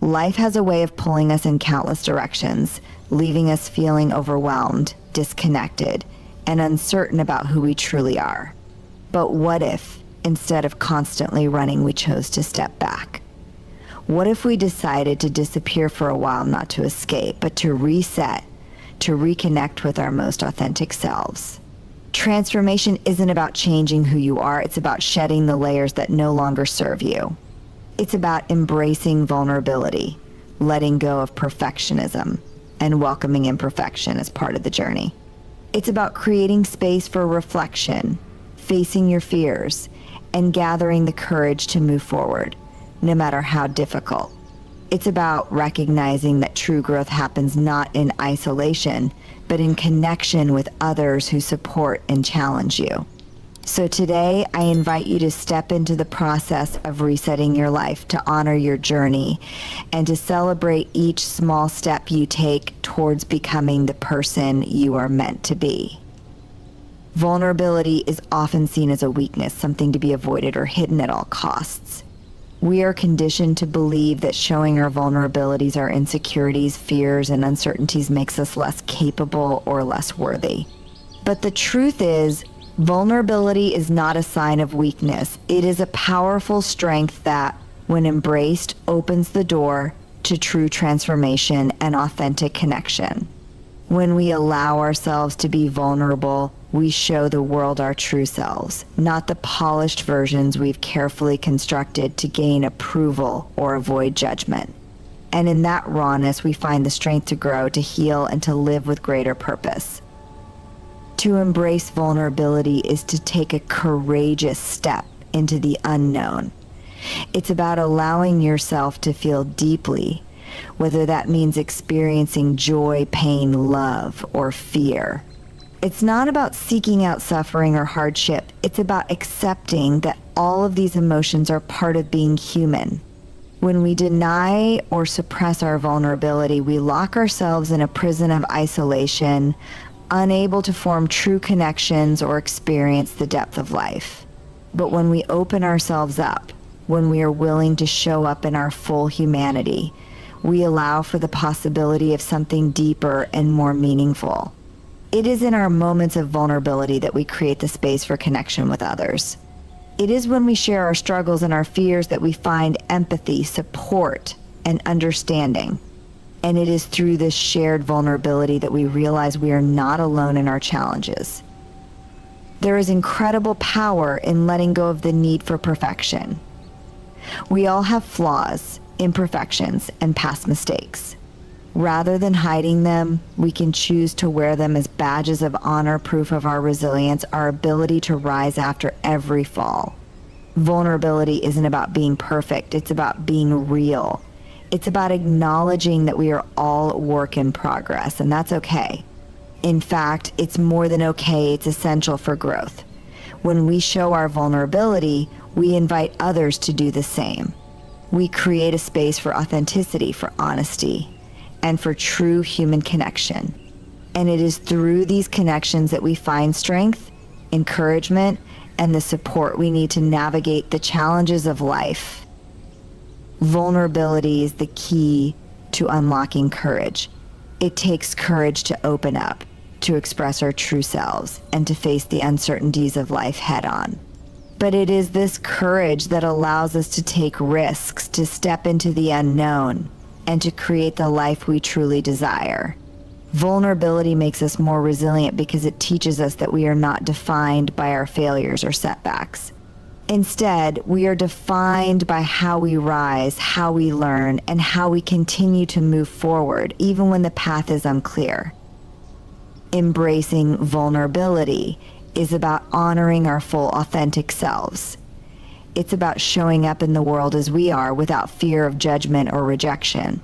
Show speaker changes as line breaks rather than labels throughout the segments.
Life has a way of pulling us in countless directions, leaving us feeling overwhelmed, disconnected, and uncertain about who we truly are. But what if, instead of constantly running, we chose to step back? What if we decided to disappear for a while, not to escape, but to reset, to reconnect with our most authentic selves? Transformation isn't about changing who you are, it's about shedding the layers that no longer serve you. It's about embracing vulnerability, letting go of perfectionism, and welcoming imperfection as part of the journey. It's about creating space for reflection, facing your fears, and gathering the courage to move forward, no matter how difficult. It's about recognizing that true growth happens not in isolation, but in connection with others who support and challenge you. So today, I invite you to step into the process of resetting your life, to honor your journey, and to celebrate each small step you take towards becoming the person you are meant to be. Vulnerability is often seen as a weakness, something to be avoided or hidden at all costs. We are conditioned to believe that showing our vulnerabilities, our insecurities, fears, and uncertainties makes us less capable or less worthy. But the truth is, vulnerability is not a sign of weakness. It is a powerful strength that, when embraced, opens the door to true transformation and authentic connection. When we allow ourselves to be vulnerable, we show the world our true selves, not the polished versions we've carefully constructed to gain approval or avoid judgment. And in that rawness, we find the strength to grow, to heal, and to live with greater purpose. To embrace vulnerability is to take a courageous step into the unknown. It's about allowing yourself to feel deeply, whether that means experiencing joy, pain, love, or fear. It's not about seeking out suffering or hardship. It's about accepting that all of these emotions are part of being human. When we deny or suppress our vulnerability, we lock ourselves in a prison of isolation, unable to form true connections or experience the depth of life. But when we open ourselves up, when we are willing to show up in our full humanity, we allow for the possibility of something deeper and more meaningful. It is in our moments of vulnerability that we create the space for connection with others. It is when we share our struggles and our fears that we find empathy, support, and understanding. And it is through this shared vulnerability that we realize we are not alone in our challenges. There is incredible power in letting go of the need for perfection. We all have flaws, imperfections, and past mistakes. Rather than hiding them, we can choose to wear them as badges of honor, proof of our resilience, our ability to rise after every fall. Vulnerability isn't about being perfect, it's about being real. It's about acknowledging that we are all work in progress, and that's okay. In fact, it's more than okay, it's essential for growth. When we show our vulnerability, we invite others to do the same. We create a space for authenticity, for honesty, and for true human connection. And it is through these connections that we find strength, encouragement, and the support we need to navigate the challenges of life. Vulnerability is the key to unlocking courage. It takes courage to open up, to express our true selves, and to face the uncertainties of life head on. But it is this courage that allows us to take risks, to step into the unknown, and to create the life we truly desire. Vulnerability makes us more resilient because it teaches us that we are not defined by our failures or setbacks. Instead, we are defined by how we rise, how we learn, and how we continue to move forward, even when the path is unclear. Embracing vulnerability is about honoring our full authentic selves. It's about showing up in the world as we are without fear of judgment or rejection.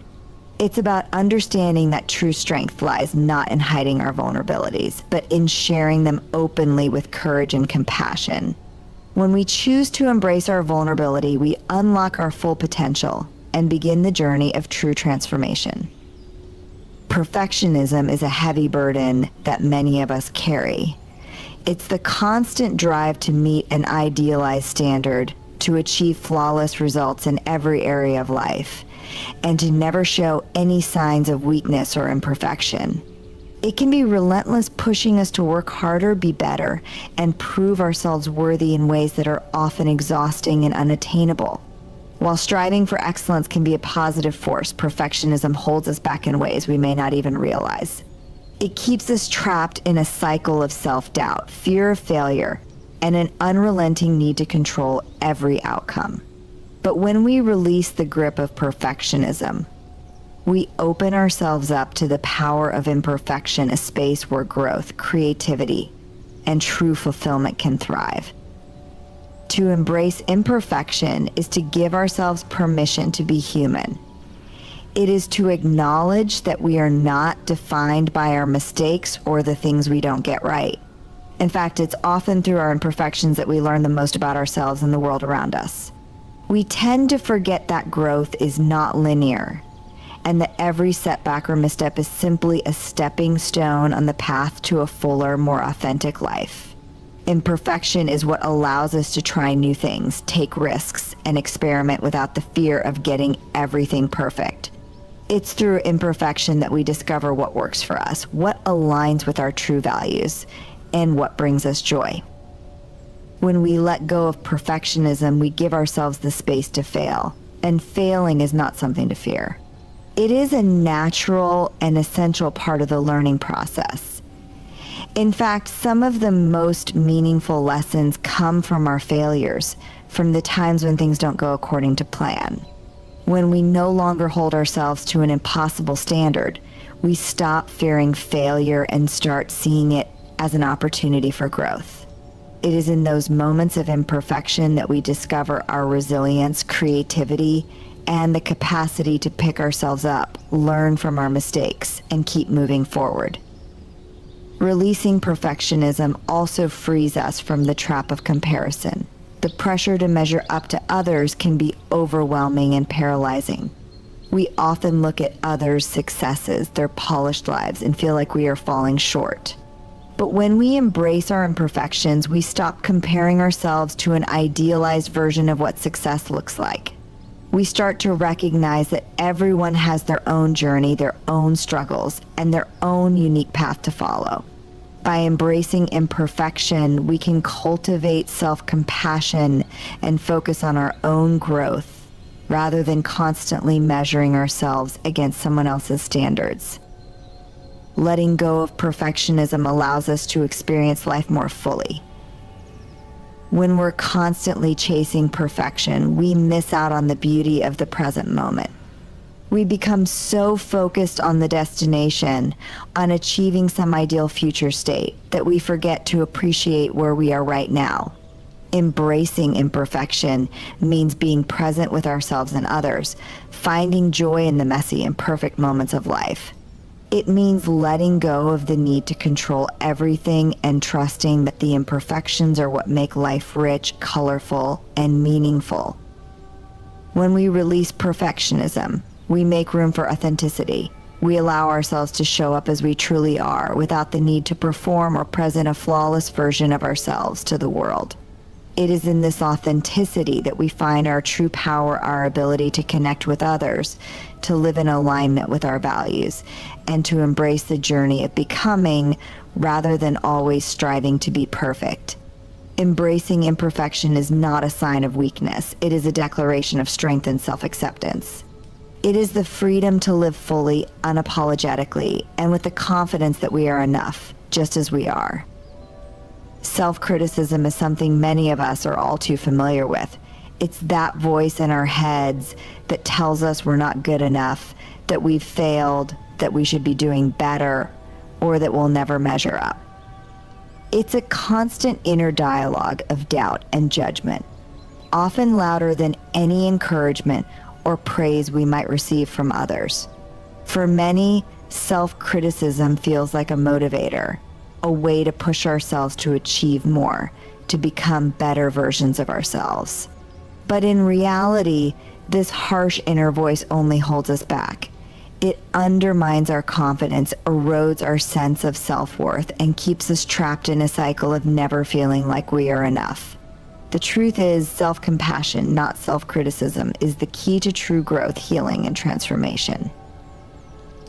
It's about understanding that true strength lies not in hiding our vulnerabilities, but in sharing them openly with courage and compassion. When we choose to embrace our vulnerability, we unlock our full potential and begin the journey of true transformation. Perfectionism is a heavy burden that many of us carry. It's the constant drive to meet an idealized standard, to achieve flawless results in every area of life, and to never show any signs of weakness or imperfection. It can be relentless, pushing us to work harder, be better, and prove ourselves worthy in ways that are often exhausting and unattainable. While striving for excellence can be a positive force, perfectionism holds us back in ways we may not even realize. It keeps us trapped in a cycle of self-doubt, fear of failure, and an unrelenting need to control every outcome. But when we release the grip of perfectionism, we open ourselves up to the power of imperfection, a space where growth, creativity, and true fulfillment can thrive. To embrace imperfection is to give ourselves permission to be human. It is to acknowledge that we are not defined by our mistakes or the things we don't get right. In fact, it's often through our imperfections that we learn the most about ourselves and the world around us. We tend to forget that growth is not linear, and that every setback or misstep is simply a stepping stone on the path to a fuller, more authentic life. Imperfection is what allows us to try new things, take risks, and experiment without the fear of getting everything perfect. It's through imperfection that we discover what works for us, what aligns with our true values, and what brings us joy. When we let go of perfectionism, we give ourselves the space to fail, and failing is not something to fear. It is a natural and essential part of the learning process. In fact, some of the most meaningful lessons come from our failures, from the times when things don't go according to plan. When we no longer hold ourselves to an impossible standard, we stop fearing failure and start seeing it as an opportunity for growth. It is in those moments of imperfection that we discover our resilience, creativity, and the capacity to pick ourselves up, learn from our mistakes, and keep moving forward. Releasing perfectionism also frees us from the trap of comparison. The pressure to measure up to others can be overwhelming and paralyzing. We often look at others' successes, their polished lives, and feel like we are falling short. But when we embrace our imperfections, we stop comparing ourselves to an idealized version of what success looks like. We start to recognize that everyone has their own journey, their own struggles, and their own unique path to follow. By embracing imperfection, we can cultivate self-compassion and focus on our own growth rather than constantly measuring ourselves against someone else's standards. Letting go of perfectionism allows us to experience life more fully. When we're constantly chasing perfection, we miss out on the beauty of the present moment. We become so focused on the destination, on achieving some ideal future state, that we forget to appreciate where we are right now. Embracing imperfection means being present with ourselves and others, finding joy in the messy and perfect moments of life. It means letting go of the need to control everything and trusting that the imperfections are what make life rich, colorful, and meaningful. When we release perfectionism, we make room for authenticity. We allow ourselves to show up as we truly are without the need to perform or present a flawless version of ourselves to the world. It is in this authenticity that we find our true power, our ability to connect with others, to live in alignment with our values, and to embrace the journey of becoming rather than always striving to be perfect. Embracing imperfection is not a sign of weakness. It is a declaration of strength and self-acceptance. It is the freedom to live fully, unapologetically, and with the confidence that we are enough, just as we are. Self-criticism is something many of us are all too familiar with. It's that voice in our heads that tells us we're not good enough, that we've failed, that we should be doing better, or that we'll never measure up. It's a constant inner dialogue of doubt and judgment, often louder than any encouragement or praise we might receive from others. For many, self-criticism feels like a motivator, a way to push ourselves to achieve more, to become better versions of ourselves. But in reality, this harsh inner voice only holds us back. It undermines our confidence, erodes our sense of self-worth, and keeps us trapped in a cycle of never feeling like we are enough. The truth is, self-compassion, not self-criticism, is the key to true growth, healing, and transformation.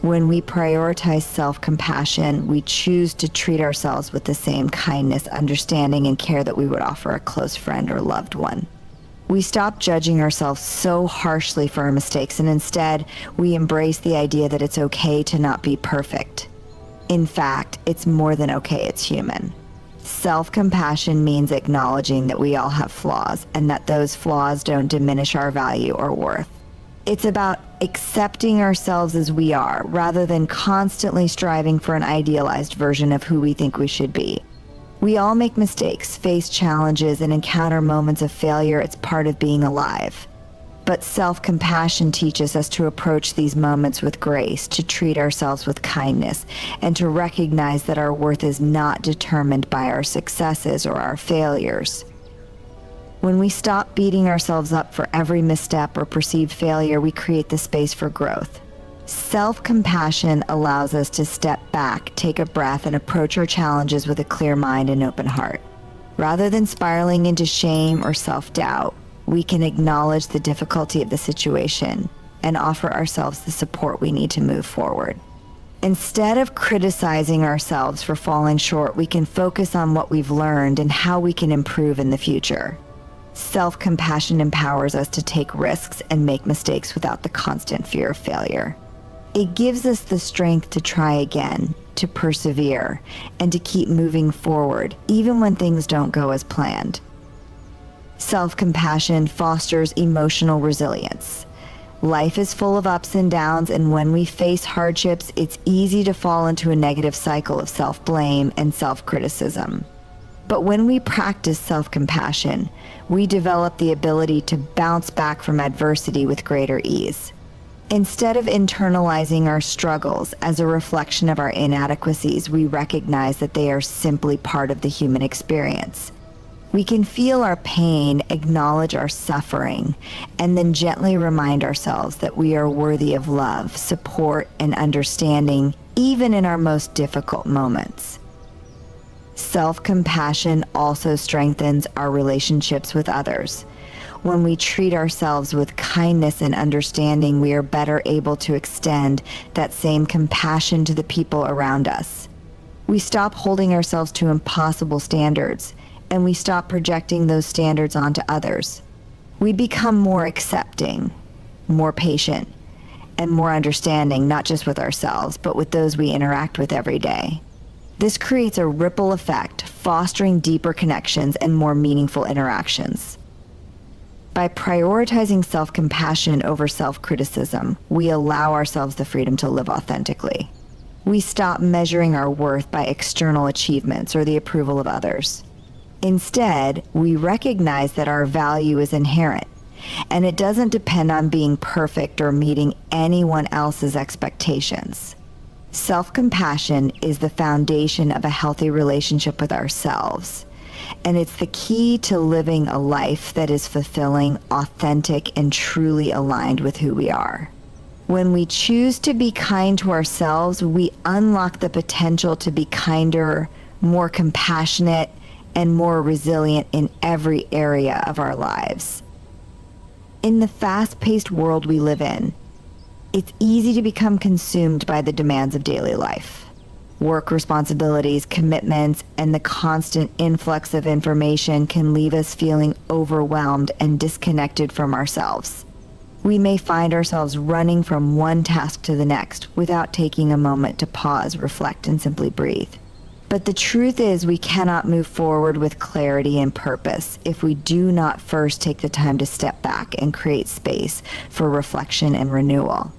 When we prioritize self-compassion, we choose to treat ourselves with the same kindness, understanding, and care that we would offer a close friend or loved one. We stop judging ourselves so harshly for our mistakes, and instead, we embrace the idea that it's okay to not be perfect. In fact, it's more than okay, it's human. Self-compassion means acknowledging that we all have flaws and that those flaws don't diminish our value or worth. It's about accepting ourselves as we are, rather than constantly striving for an idealized version of who we think we should be. We all make mistakes, face challenges, and encounter moments of failure. It's part of being alive. But self-compassion teaches us to approach these moments with grace, to treat ourselves with kindness, and to recognize that our worth is not determined by our successes or our failures. When we stop beating ourselves up for every misstep or perceived failure, we create the space for growth. Self-compassion allows us to step back, take a breath, and approach our challenges with a clear mind and open heart. Rather than spiraling into shame or self-doubt, we can acknowledge the difficulty of the situation and offer ourselves the support we need to move forward. Instead of criticizing ourselves for falling short, we can focus on what we've learned and how we can improve in the future. Self-compassion empowers us to take risks and make mistakes without the constant fear of failure. It gives us the strength to try again, to persevere, and to keep moving forward, even when things don't go as planned. Self-compassion fosters emotional resilience. Life is full of ups and downs, and when we face hardships, it's easy to fall into a negative cycle of self-blame and self-criticism. But when we practice self-compassion, we develop the ability to bounce back from adversity with greater ease. Instead of internalizing our struggles as a reflection of our inadequacies, we recognize that they are simply part of the human experience. We can feel our pain, acknowledge our suffering, and then gently remind ourselves that we are worthy of love, support, and understanding, even in our most difficult moments. Self-compassion also strengthens our relationships with others. When we treat ourselves with kindness and understanding, we are better able to extend that same compassion to the people around us. We stop holding ourselves to impossible standards, and we stop projecting those standards onto others. We become more accepting, more patient, and more understanding, not just with ourselves, but with those we interact with every day. This creates a ripple effect, fostering deeper connections and more meaningful interactions. By prioritizing self-compassion over self-criticism, we allow ourselves the freedom to live authentically. We stop measuring our worth by external achievements or the approval of others. Instead, we recognize that our value is inherent, and it doesn't depend on being perfect or meeting anyone else's expectations. Self-compassion is the foundation of a healthy relationship with ourselves, and it's the key to living a life that is fulfilling, authentic, and truly aligned with who we are. When we choose to be kind to ourselves, we unlock the potential to be kinder, more compassionate, and more resilient in every area of our lives. In the fast-paced world we live in, it's easy to become consumed by the demands of daily life. Work responsibilities, commitments, and the constant influx of information can leave us feeling overwhelmed and disconnected from ourselves. We may find ourselves running from one task to the next without taking a moment to pause, reflect, and simply breathe. But the truth is, we cannot move forward with clarity and purpose if we do not first take the time to step back and create space for reflection and renewal.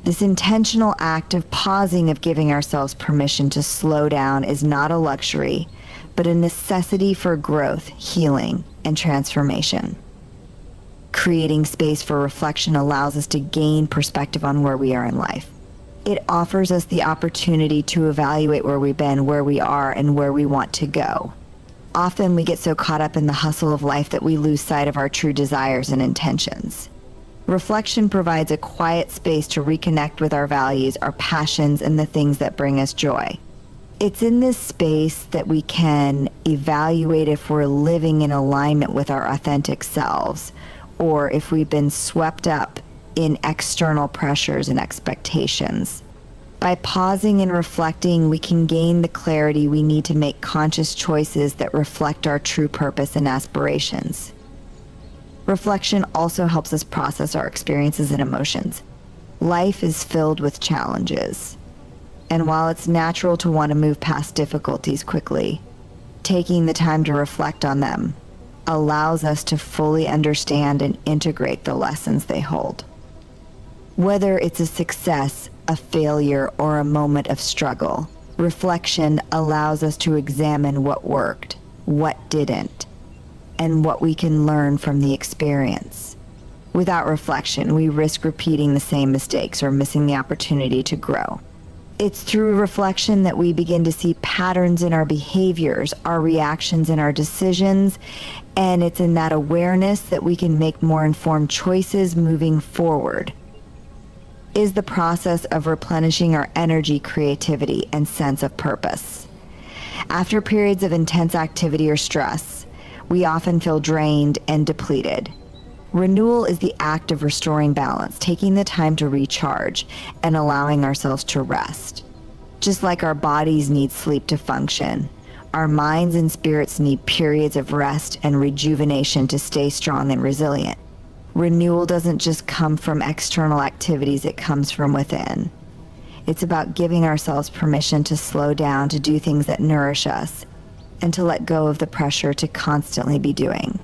This intentional act of pausing, of giving ourselves permission to slow down, is not a luxury, but a necessity for growth, healing, and transformation. Creating space for reflection allows us to gain perspective on where we are in life. It offers us the opportunity to evaluate where we've been, where we are, and where we want to go. Often we get so caught up in the hustle of life that we lose sight of our true desires and intentions. Reflection provides a quiet space to reconnect with our values, our passions, and the things that bring us joy. It's in this space that we can evaluate if we're living in alignment with our authentic selves, or if we've been swept up in external pressures and expectations. By pausing and reflecting, we can gain the clarity we need to make conscious choices that reflect our true purpose and aspirations. Reflection also helps us process our experiences and emotions. Life is filled with challenges, and while it's natural to want to move past difficulties quickly, taking the time to reflect on them allows us to fully understand and integrate the lessons they hold. Whether it's a success, a failure, or a moment of struggle, reflection allows us to examine what worked, what didn't, and what we can learn from the experience. Without reflection, we risk repeating the same mistakes or missing the opportunity to grow. It's through reflection that we begin to see patterns in our behaviors, our reactions, and our decisions, and it's in that awareness that we can make more informed choices moving forward. Is the process of replenishing our energy, creativity, and sense of purpose. After periods of intense activity or stress, we often feel drained and depleted. Renewal is the act of restoring balance, taking the time to recharge and allowing ourselves to rest. Just like our bodies need sleep to function, our minds and spirits need periods of rest and rejuvenation to stay strong and resilient. Renewal doesn't just come from external activities, it comes from within. It's about giving ourselves permission to slow down, to do things that nourish us, and to let go of the pressure to constantly be doing.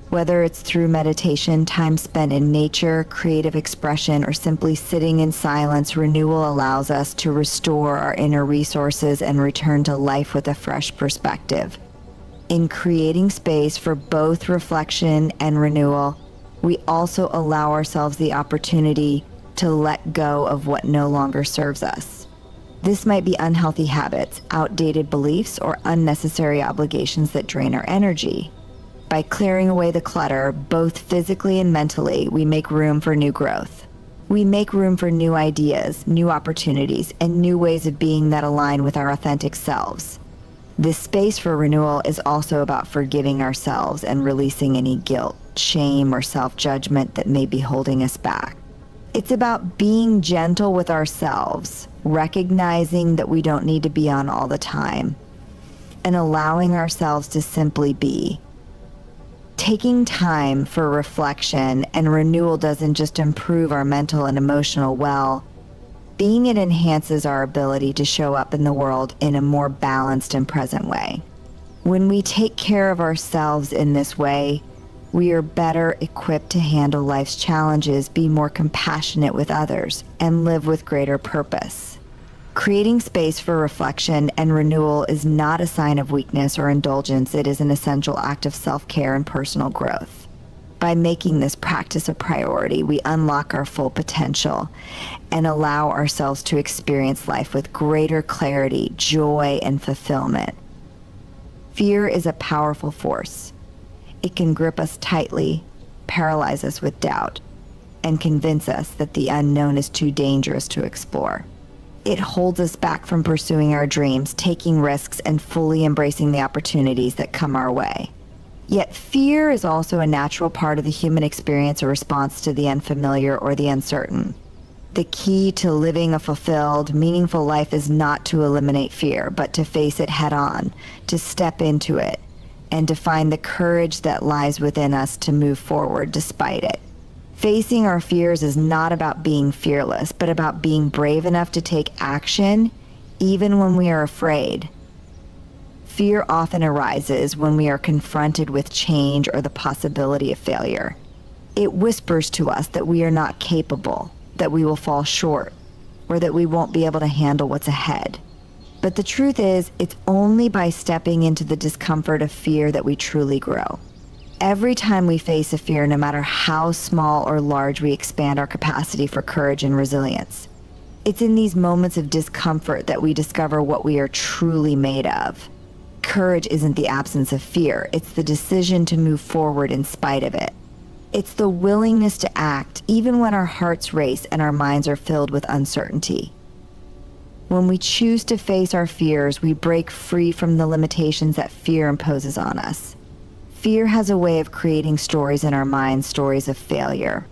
Whether it's through meditation, time spent in nature, creative expression, or simply sitting in silence, renewal allows us to restore our inner resources and return to life with a fresh perspective. In creating space for both reflection and renewal, we also allow ourselves the opportunity to let go of what no longer serves us. This might be unhealthy habits, outdated beliefs, or unnecessary obligations that drain our energy. By clearing away the clutter, both physically and mentally, we make room for new growth. We make room for new ideas, new opportunities, and new ways of being that align with our authentic selves. This space for renewal is also about forgiving ourselves and releasing any guilt, shame, or self-judgment that may be holding us back. It's about being gentle with ourselves, recognizing that we don't need to be on all the time, and allowing ourselves to simply be. Taking time for reflection and renewal doesn't just improve our mental and emotional well-being, it enhances our ability to show up in the world in a more balanced and present way. When we take care of ourselves in this way, we are better equipped to handle life's challenges, be more compassionate with others, and live with greater purpose. Creating space for reflection and renewal is not a sign of weakness or indulgence. It is an essential act of self-care and personal growth. By making this practice a priority, we unlock our full potential and allow ourselves to experience life with greater clarity, joy, and fulfillment. Fear is a powerful force. It can grip us tightly, paralyze us with doubt, and convince us that the unknown is too dangerous to explore. It holds us back from pursuing our dreams, taking risks, and fully embracing the opportunities that come our way. Yet fear is also a natural part of the human experience, a response to the unfamiliar or the uncertain. The key to living a fulfilled, meaningful life is not to eliminate fear, but to face it head on, to step into it, and to find the courage that lies within us to move forward despite it. Facing our fears is not about being fearless, but about being brave enough to take action, even when we are afraid. Fear often arises when we are confronted with change or the possibility of failure. It whispers to us that we are not capable, that we will fall short, or that we won't be able to handle what's ahead. But the truth is, it's only by stepping into the discomfort of fear that we truly grow. Every time we face a fear, no matter how small or large, we expand our capacity for courage and resilience. It's in these moments of discomfort that we discover what we are truly made of. Courage isn't the absence of fear, it's the decision to move forward in spite of it. It's the willingness to act, even when our hearts race and our minds are filled with uncertainty. When we choose to face our fears, we break free from the limitations that fear imposes on us. Fear has a way of creating stories in our minds, stories of failure,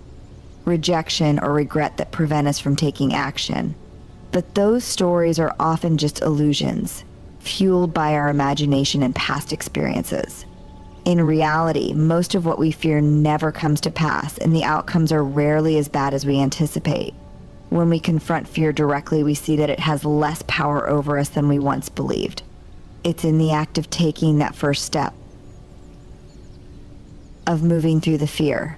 rejection, or regret that prevent us from taking action. But those stories are often just illusions, fueled by our imagination and past experiences. In reality, most of what we fear never comes to pass, and the outcomes are rarely as bad as we anticipate. When we confront fear directly, we see that it has less power over us than we once believed. It's in the act of taking that first step, of moving through the fear,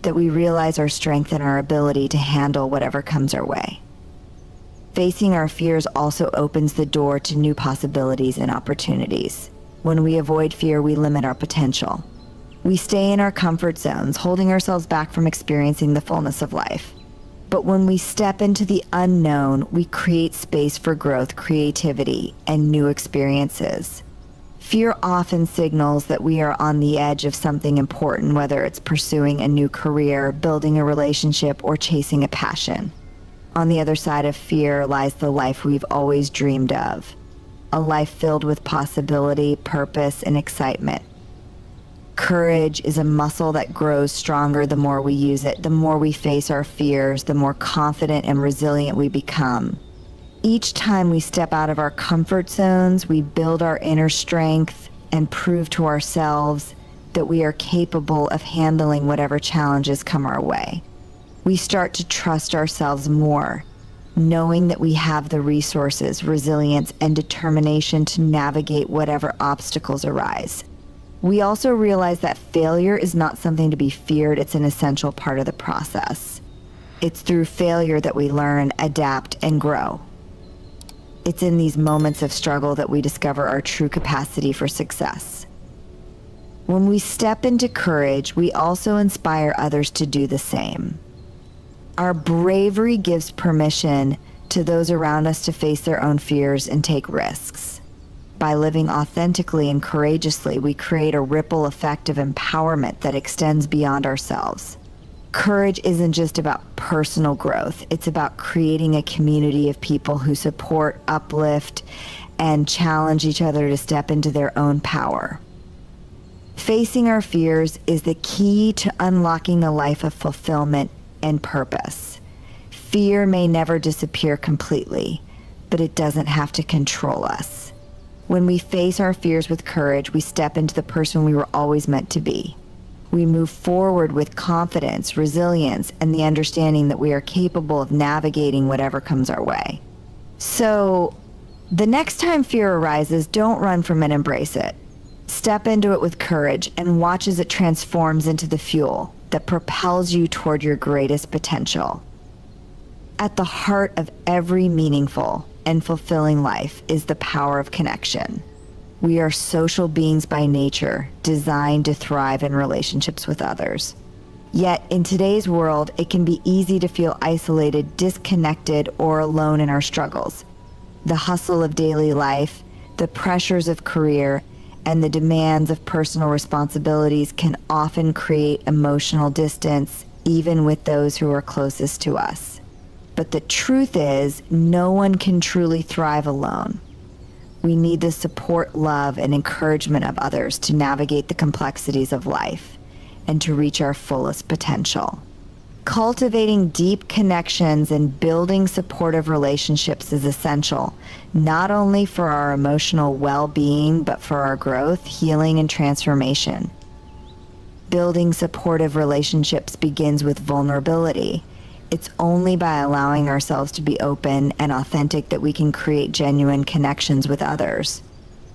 that we realize our strength and our ability to handle whatever comes our way. Facing our fears also opens the door to new possibilities and opportunities. When we avoid fear, we limit our potential. We stay in our comfort zones, holding ourselves back from experiencing the fullness of life. But when we step into the unknown, we create space for growth, creativity, and new experiences. Fear often signals that we are on the edge of something important, whether it's pursuing a new career, building a relationship, or chasing a passion. On the other side of fear lies the life we've always dreamed of, a life filled with possibility, purpose, and excitement. Courage is a muscle that grows stronger the more we use it. The more we face our fears, the more confident and resilient we become. Each time we step out of our comfort zones, we build our inner strength and prove to ourselves that we are capable of handling whatever challenges come our way. We start to trust ourselves more, knowing that we have the resources, resilience, and determination to navigate whatever obstacles arise. We also realize that failure is not something to be feared, it's an essential part of the process. It's through failure that we learn, adapt, and grow. It's in these moments of struggle that we discover our true capacity for success. When we step into courage, we also inspire others to do the same. Our bravery gives permission to those around us to face their own fears and take risks. By living authentically and courageously, we create a ripple effect of empowerment that extends beyond ourselves. Courage isn't just about personal growth, it's about creating a community of people who support, uplift, and challenge each other to step into their own power. Facing our fears is the key to unlocking a life of fulfillment and purpose. Fear may never disappear completely, but it doesn't have to control us. When we face our fears with courage, we step into the person we were always meant to be. We move forward with confidence, resilience, and the understanding that we are capable of navigating whatever comes our way. So, the next time fear arises, don't run from it, embrace it. Step into it with courage and watch as it transforms into the fuel that propels you toward your greatest potential. At the heart of every meaningful and fulfilling life is the power of connection. We are social beings by nature, designed to thrive in relationships with others. Yet, in today's world, it can be easy to feel isolated, disconnected, or alone in our struggles. The hustle of daily life, the pressures of career, and the demands of personal responsibilities can often create emotional distance, even with those who are closest to us. But the truth is, no one can truly thrive alone. We need the support, love, and encouragement of others to navigate the complexities of life and to reach our fullest potential. Cultivating deep connections and building supportive relationships is essential, not only for our emotional well-being, but for our growth, healing, and transformation. Building supportive relationships begins with vulnerability. It's only by allowing ourselves to be open and authentic that we can create genuine connections with others.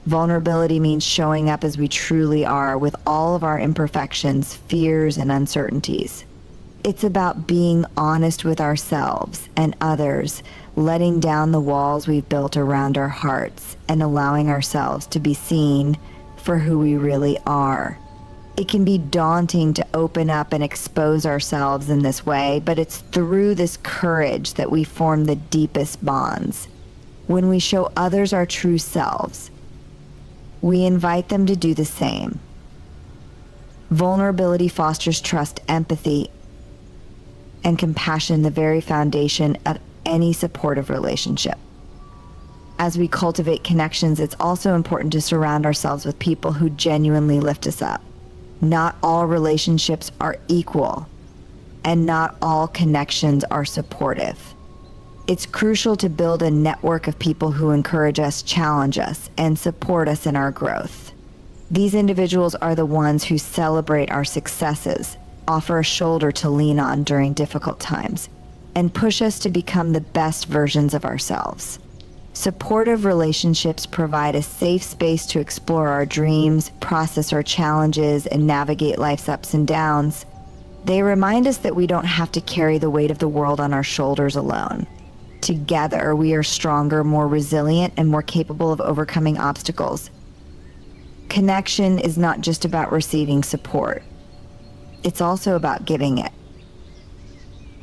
Vulnerability means showing up as we truly are with all of our imperfections, fears, and uncertainties. It's about being honest with ourselves and others, letting down the walls we've built around our hearts and allowing ourselves to be seen for who we really are. It can be daunting to open up and expose ourselves in this way, but it's through this courage that we form the deepest bonds. When we show others our true selves, we invite them to do the same. Vulnerability fosters trust, empathy, and compassion, the very foundation of any supportive relationship. As we cultivate connections, it's also important to surround ourselves with people who genuinely lift us up. Not all relationships are equal, and not all connections are supportive. It's crucial to build a network of people who encourage us, challenge us, and support us in our growth. These individuals are the ones who celebrate our successes, offer a shoulder to lean on during difficult times, and push us to become the best versions of ourselves. Supportive relationships provide a safe space to explore our dreams, process our challenges, and navigate life's ups and downs. They remind us that we don't have to carry the weight of the world on our shoulders alone. Together, we are stronger, more resilient, and more capable of overcoming obstacles. Connection is not just about receiving support. It's also about giving it.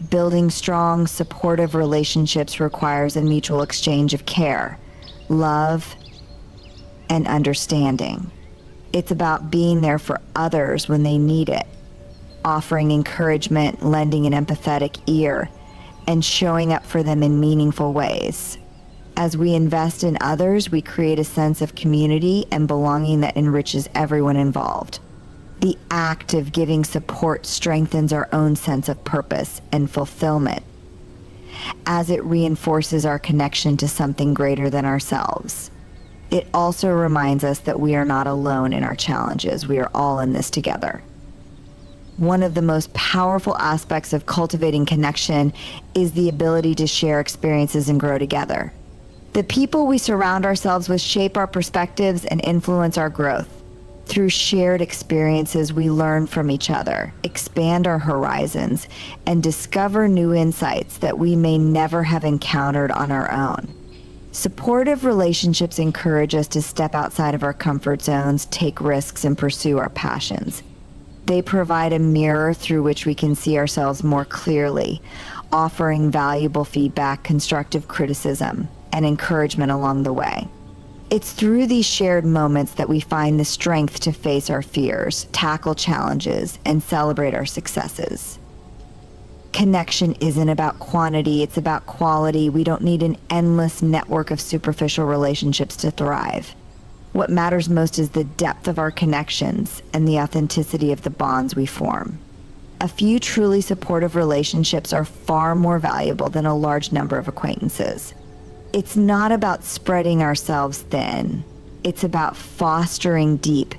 Building strong, supportive relationships requires a mutual exchange of care, love, and understanding. It's about being there for others when they need it, offering encouragement, lending an empathetic ear, and showing up for them in meaningful ways. As we invest in others, we create a sense of community and belonging that enriches everyone involved. The act of giving support strengthens our own sense of purpose and fulfillment, as it reinforces our connection to something greater than ourselves. It also reminds us that we are not alone in our challenges. We are all in this together. One of the most powerful aspects of cultivating connection is the ability to share experiences and grow together. The people we surround ourselves with shape our perspectives and influence our growth. Through shared experiences, we learn from each other, expand our horizons, and discover new insights that we may never have encountered on our own. Supportive relationships encourage us to step outside of our comfort zones, take risks, and pursue our passions. They provide a mirror through which we can see ourselves more clearly, offering valuable feedback, constructive criticism, and encouragement along the way. It's through these shared moments that we find the strength to face our fears, tackle challenges, and celebrate our successes. Connection isn't about quantity, it's about quality. We don't need an endless network of superficial relationships to thrive. What matters most is the depth of our connections and the authenticity of the bonds we form. A few truly supportive relationships are far more valuable than a large number of acquaintances. It's not about spreading ourselves thin. It's about fostering deep,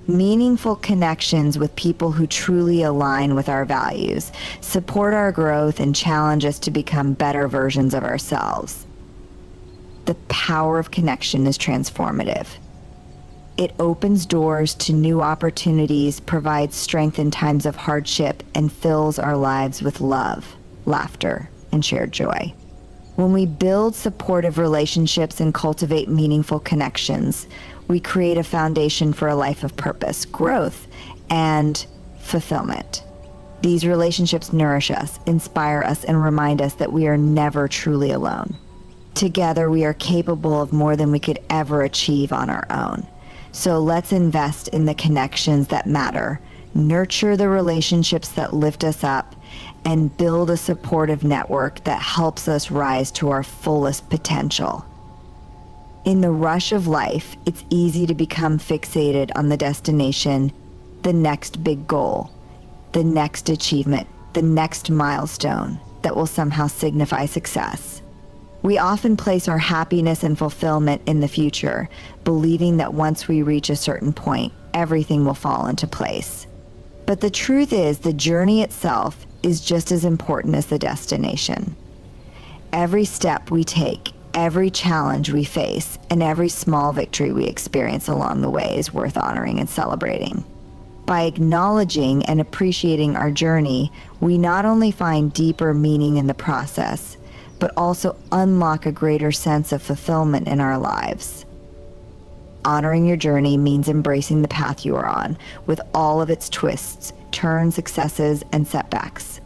meaningful connections with people who truly align with our values, support our growth, and challenge us to become better versions of ourselves. The power of connection is transformative. It opens doors to new opportunities, provides strength in times of hardship, and fills our lives with love, laughter, and shared joy. When we build supportive relationships and cultivate meaningful connections, we create a foundation for a life of purpose, growth, and fulfillment. These relationships nourish us, inspire us, and remind us that we are never truly alone. Together, we are capable of more than we could ever achieve on our own. So let's invest in the connections that matter, nurture the relationships that lift us up, and build a supportive network that helps us rise to our fullest potential. In the rush of life, it's easy to become fixated on the destination, the next big goal, the next achievement, the next milestone that will somehow signify success. We often place our happiness and fulfillment in the future, believing that once we reach a certain point, everything will fall into place. But the truth is, the journey itself is just as important as the destination. Every step we take, every challenge we face, and every small victory we experience along the way is worth honoring and celebrating. By acknowledging and appreciating our journey, we not only find deeper meaning in the process, but also unlock a greater sense of fulfillment in our lives. Honoring your journey means embracing the path you are on, with all of its twists, turns, successes, and setbacks.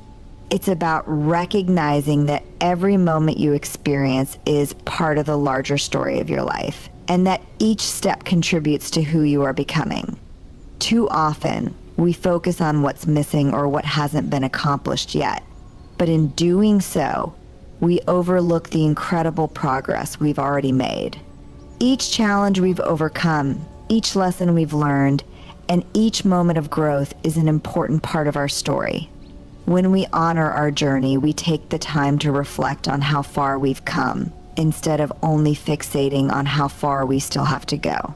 It's about recognizing that every moment you experience is part of the larger story of your life, and that each step contributes to who you are becoming. Too often, we focus on what's missing or what hasn't been accomplished yet, but in doing so, we overlook the incredible progress we've already made. Each challenge we've overcome, each lesson we've learned, and each moment of growth is an important part of our story. When we honor our journey, we take the time to reflect on how far we've come, instead of only fixating on how far we still have to go.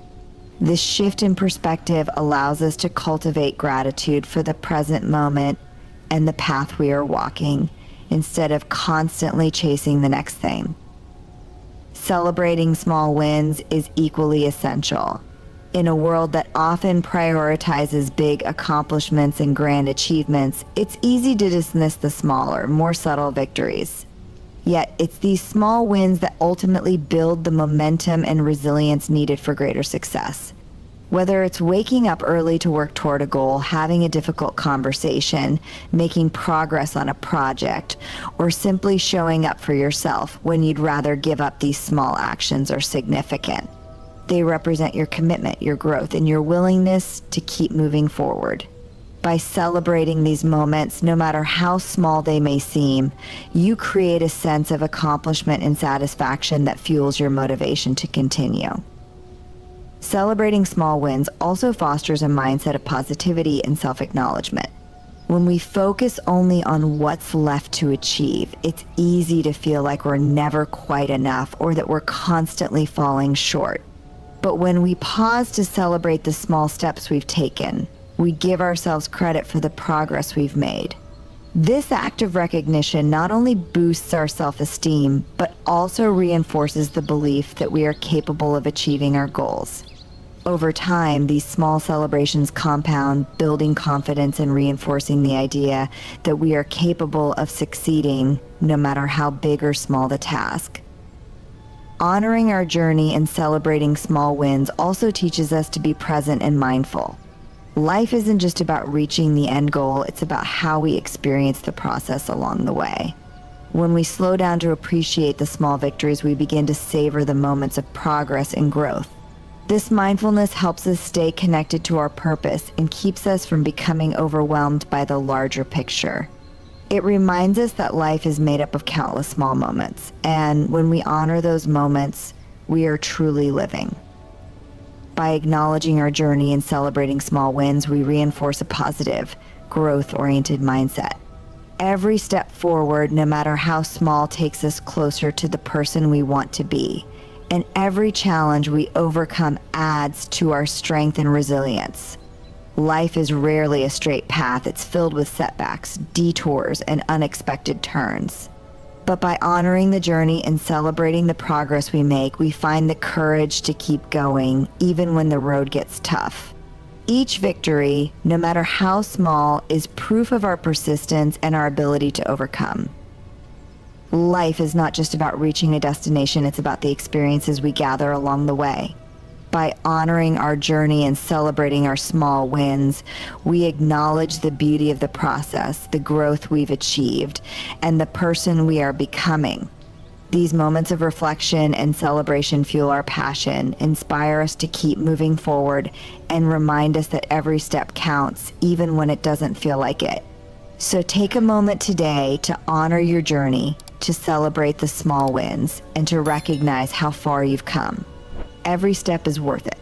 This shift in perspective allows us to cultivate gratitude for the present moment and the path we are walking, instead of constantly chasing the next thing. Celebrating small wins is equally essential. In a world that often prioritizes big accomplishments and grand achievements, it's easy to dismiss the smaller, more subtle victories. Yet, it's these small wins that ultimately build the momentum and resilience needed for greater success. Whether it's waking up early to work toward a goal, having a difficult conversation, making progress on a project, or simply showing up for yourself when you'd rather give up, these small actions are significant. They represent your commitment, your growth, and your willingness to keep moving forward. By celebrating these moments, no matter how small they may seem, you create a sense of accomplishment and satisfaction that fuels your motivation to continue. Celebrating small wins also fosters a mindset of positivity and self-acknowledgement. When we focus only on what's left to achieve, it's easy to feel like we're never quite enough or that we're constantly falling short. But when we pause to celebrate the small steps we've taken, we give ourselves credit for the progress we've made. This act of recognition not only boosts our self-esteem, but also reinforces the belief that we are capable of achieving our goals. Over time, these small celebrations compound, building confidence and reinforcing the idea that we are capable of succeeding, no matter how big or small the task. Honoring our journey and celebrating small wins also teaches us to be present and mindful. Life isn't just about reaching the end goal, it's about how we experience the process along the way. When we slow down to appreciate the small victories, we begin to savor the moments of progress and growth. This mindfulness helps us stay connected to our purpose and keeps us from becoming overwhelmed by the larger picture. It reminds us that life is made up of countless small moments, and when we honor those moments, we are truly living. By acknowledging our journey and celebrating small wins, we reinforce a positive, growth-oriented mindset. Every step forward, no matter how small, takes us closer to the person we want to be. And every challenge we overcome adds to our strength and resilience. Life is rarely a straight path. It's filled with setbacks, detours, and unexpected turns. But by honoring the journey and celebrating the progress we make, we find the courage to keep going, even when the road gets tough. Each victory, no matter how small, is proof of our persistence and our ability to overcome. Life is not just about reaching a destination, it's about the experiences we gather along the way. By honoring our journey and celebrating our small wins, we acknowledge the beauty of the process, the growth we've achieved, and the person we are becoming. These moments of reflection and celebration fuel our passion, inspire us to keep moving forward, and remind us that every step counts, even when it doesn't feel like it. So take a moment today to honor your journey, to celebrate the small wins, and to recognize how far you've come. Every step is worth it.